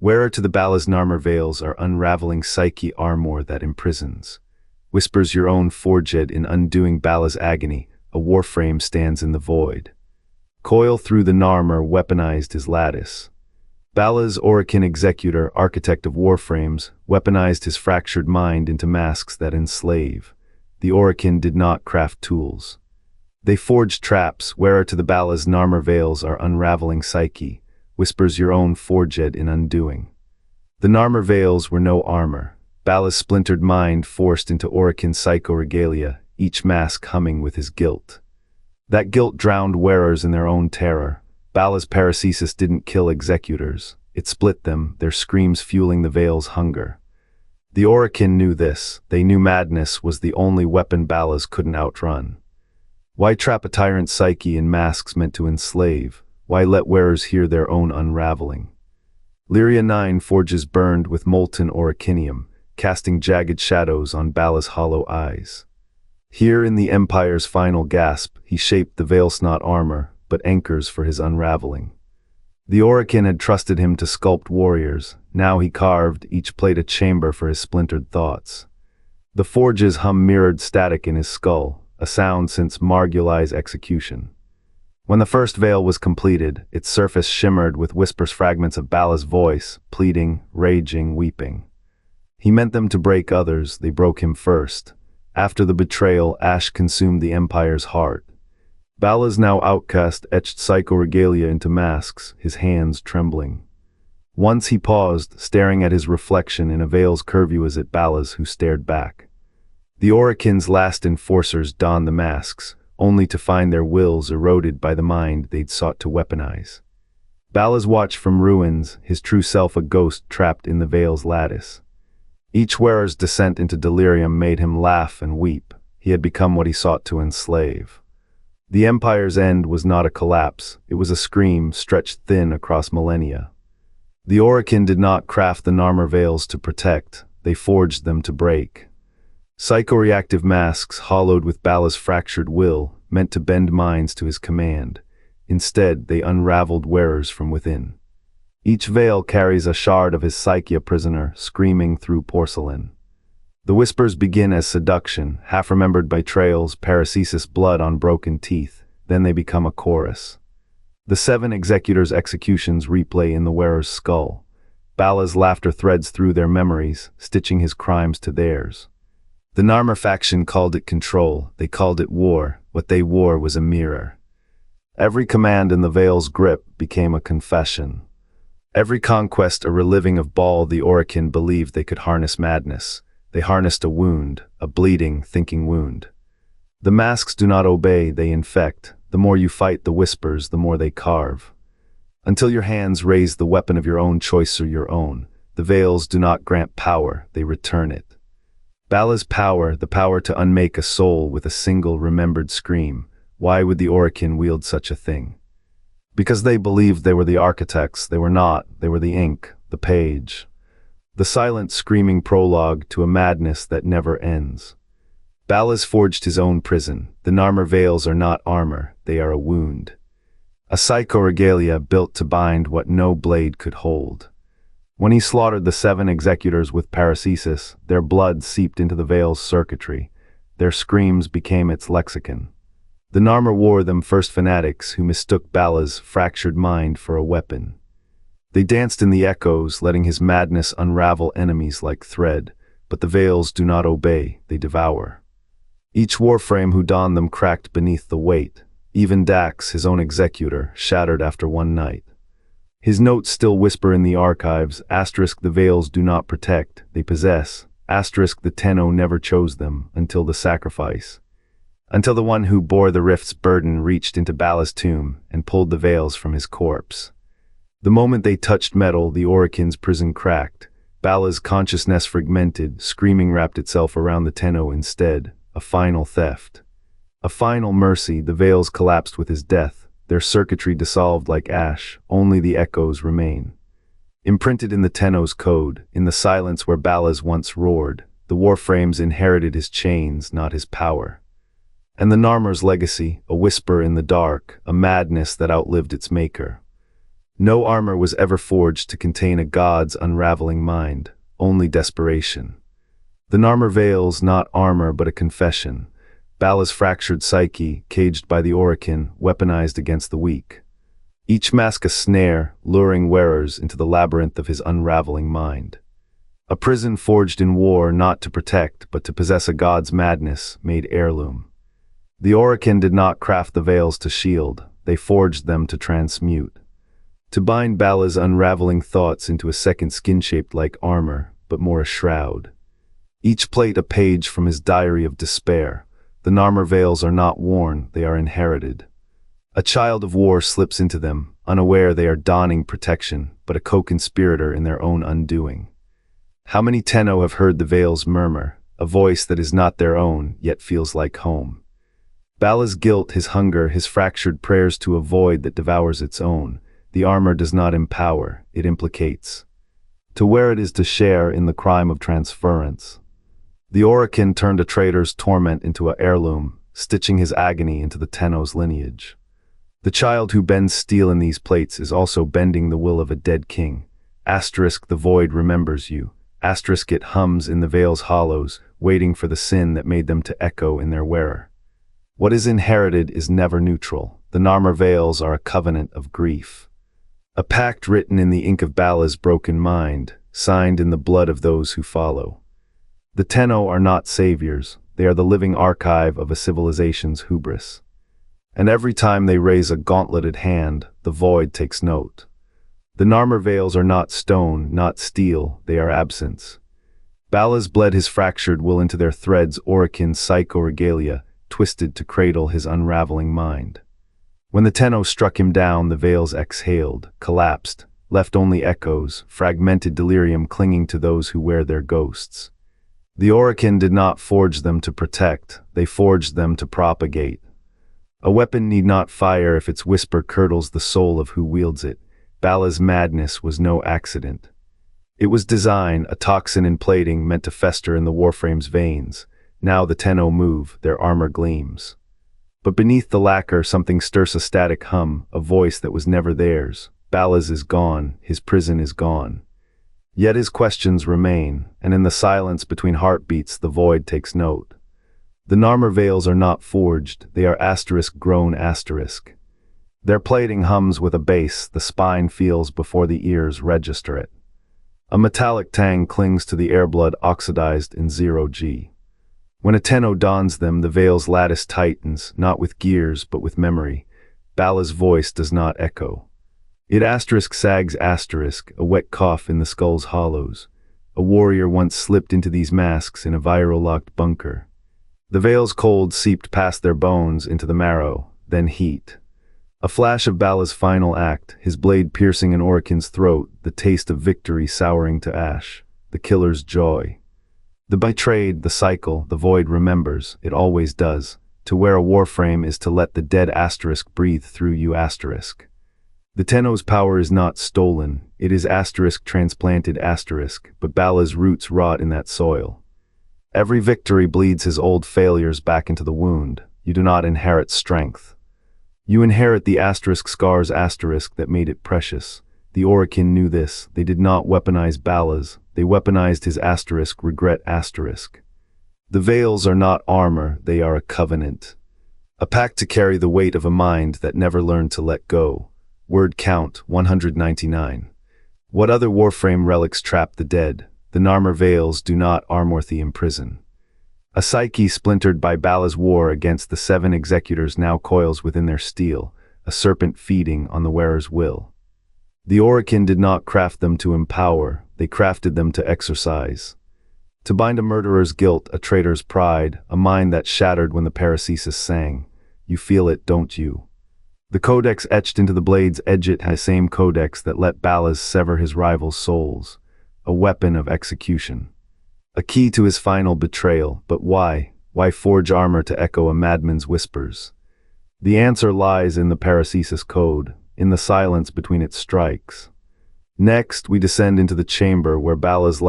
Wearer to the Ballas Narmer Veils are unraveling psyche armor that imprisons. Whispers your own forged in undoing Ballas agony, a Warframe stands in the void. Coil through the Narmer weaponized his lattice. Ballas Orokin executor, architect of Warframes, weaponized his fractured mind into masks that enslave. The Orokin did not craft tools. They forged traps. Wearer to the Ballas Narmer Veils are unraveling psyche. Whispers your own forged in undoing. The Narmer Veils were no armor. Ballas' splintered mind forced into Orokin's Psycho-Regalia, each mask humming with his guilt. That guilt drowned wearers in their own terror. Ballas' Paracesis didn't kill executors. It split them, their screams fueling the Veil's hunger. The Orokin knew this. They knew madness was the only weapon Ballas couldn't outrun. Why trap a tyrant psyche in masks meant to enslave? Why let wearers hear their own unraveling? Lyria 9 forges burned with molten oricinium, casting jagged shadows on Ballas' hollow eyes. Here in the Empire's final gasp, he shaped the Veil's not armor, but anchors for his unraveling. The Orokin had trusted him to sculpt warriors. Now he carved, each plate a chamber for his splintered thoughts. The forge's hum mirrored static in his skull, a sound since Margulies' execution. When the first veil was completed, its surface shimmered with whispers, fragments of Ballas' voice, pleading, raging, weeping. He meant them to break others, they broke him first. After the betrayal, ash consumed the Empire's heart. Ballas' now outcast etched Psycho-Regalia into masks, his hands trembling. Once he paused, staring at his reflection in a veil's curview as at Ballas, who stared back. The Orokin's last enforcers donned the masks, only to find their wills eroded by the mind they'd sought to weaponize. Ballas watched from ruins, his true self a ghost trapped in the Veil's lattice. Each wearer's descent into delirium made him laugh and weep. He had become what he sought to enslave. The Empire's end was not a collapse, it was a scream stretched thin across millennia. The Orokin did not craft the Narmer Veils to protect, they forged them to break. Psychoreactive masks, hollowed with Ballas' fractured will, meant to bend minds to his command. Instead, they unraveled wearers from within. Each veil carries a shard of his psyche, a prisoner, screaming through porcelain. The whispers begin as seduction, half-remembered betrayals, Paracesis blood on broken teeth, then they become a chorus. The 7 executors' executions replay in the wearer's skull. Ballas' laughter threads through their memories, stitching his crimes to theirs. The Narmer faction called it control, they called it war. What they wore was a mirror. Every command in the Veil's grip became a confession. Every conquest a reliving of Baal. The Orokin believed they could harness madness. They harnessed a wound, a bleeding, thinking wound. The masks do not obey, they infect. The more you fight the whispers, the more they carve. Until your hands raise the weapon of your own choice or your own, the Veils do not grant power, they return it. Ballas' power, the power to unmake a soul with a single remembered scream. Why would the Orokin wield such a thing? Because they believed they were the architects. They were not. They were the ink, the page. The silent screaming prologue to a madness that never ends. Ballas forged his own prison. The Narmer Veils are not armor, they are a wound. A Psycho-Regalia built to bind what no blade could hold. When he slaughtered the 7 executors with Paracesis, their blood seeped into the Veil's circuitry. Their screams became its lexicon. The Narmer wore them first, fanatics who mistook Ballas' fractured mind for a weapon. They danced in the echoes, letting his madness unravel enemies like thread. But the Veils do not obey, they devour. Each Warframe who donned them cracked beneath the weight. Even Dax, his own executor, shattered after one night. His notes still whisper in the archives, asterisk the Veils do not protect, they possess, asterisk the Tenno never chose them, until the sacrifice. Until the one who bore the rift's burden reached into Ballas' tomb and pulled the Veils from his corpse. The moment they touched metal, the Orokin's prison cracked. Ballas' consciousness fragmented, screaming wrapped itself around the Tenno instead, a final theft. A final mercy, the Veils collapsed with his death. Their circuitry dissolved like ash, only the echoes remain. Imprinted in the Tenno's code, in the silence where Ballas once roared, the Warframes inherited his chains, not his power. And the Narmer's legacy, a whisper in the dark, a madness that outlived its maker. No armor was ever forged to contain a god's unraveling mind, only desperation. The Narmer Veils, not armor but a confession. Ballas' fractured psyche, caged by the Orokin, weaponized against the weak. Each mask a snare, luring wearers into the labyrinth of his unraveling mind. A prison forged in war not to protect but to possess a god's madness, made heirloom. The Orokin did not craft the veils to shield, they forged them to transmute. To bind Ballas' unraveling thoughts into a second skin shaped like armor, but more a shroud. Each plate a page from his diary of despair. The Narmer Veils are not worn, they are inherited. A child of war slips into them, unaware they are donning protection, but a co-conspirator in their own undoing. How many Tenno have heard the Veils murmur, a voice that is not their own, yet feels like home. Ballas' guilt, his hunger, his fractured prayers to a void that devours its own. The armor does not empower, it implicates. To wear it is to share in the crime of transference. The Orokin turned a traitor's torment into an heirloom, stitching his agony into the Tenno's lineage. The child who bends steel in these plates is also bending the will of a dead king. Asterisk, the void remembers you. Asterisk, it hums in the veil's hollows, waiting for the sin that made them to echo in their wearer. What is inherited is never neutral. The Narmer Veils are a covenant of grief. A pact written in the ink of Ballas' broken mind, signed in the blood of those who follow. The Tenno are not saviors, they are the living archive of a civilization's hubris. And every time they raise a gauntleted hand, the void takes note. The Narmer Veils are not stone, not steel, they are absence. Ballas bled his fractured will into their threads, Orokin's Psycho-Regalia, twisted to cradle his unraveling mind. When the Tenno struck him down, the Veils exhaled, collapsed, left only echoes, fragmented delirium clinging to those who wear their ghosts. The Orokin did not forge them to protect, they forged them to propagate. A weapon need not fire if its whisper curdles the soul of who wields it. Ballas' madness was no accident. It was design, a toxin in plating meant to fester in the Warframe's veins. Now the Tenno move, their armor gleams. But beneath the lacquer something stirs a static hum, a voice that was never theirs. Ballas is gone, his prison is gone. Yet his questions remain, and in the silence between heartbeats the void takes note. The Narmer Veils are not forged, they are asterisk-grown asterisk. Their plating hums with a bass the spine feels before the ears register it. A metallic tang clings to the airblood oxidized in 0G. When a Tenno dons them, the veil's lattice tightens, not with gears but with memory. Ballas' voice does not echo. It asterisk sags asterisk, a wet cough in the skull's hollows. A warrior once slipped into these masks in a viral-locked bunker. The veil's cold seeped past their bones into the marrow, then heat. A flash of Ballas' final act, his blade piercing an Orokin's throat, the taste of victory souring to ash, the killer's joy. The betrayed, the cycle, the void remembers, it always does. To wear a Warframe is to let the dead asterisk breathe through you asterisk. The Tenno's power is not stolen, it is asterisk transplanted asterisk, but Ballas' roots rot in that soil. Every victory bleeds his old failures back into the wound. You do not inherit strength. You inherit the asterisk scars asterisk that made it precious. The Orokin knew this. They did not weaponize Ballas. They weaponized his asterisk regret asterisk. The veils are not armor, they are a covenant. A pact to carry the weight of a mind that never learned to let go. Word count, 199. What other Warframe relics trap the dead? The Narmer Veils do not Armorthy imprison. A psyche splintered by Ballas' war against the 7 executors now coils within their steel, a serpent feeding on the wearer's will. The Orokin did not craft them to empower, they crafted them to exorcise. To bind a murderer's guilt, a traitor's pride, a mind that shattered when the Paracesis sang. You feel it, don't you? The codex etched into the blade's edge, it has the same codex that let Ballas sever his rival's souls. A weapon of execution. A key to his final betrayal, but why? Why forge armor to echo a madman's whispers? The answer lies in the Paracesis code, in the silence between its strikes. Next, we descend into the chamber where Ballas'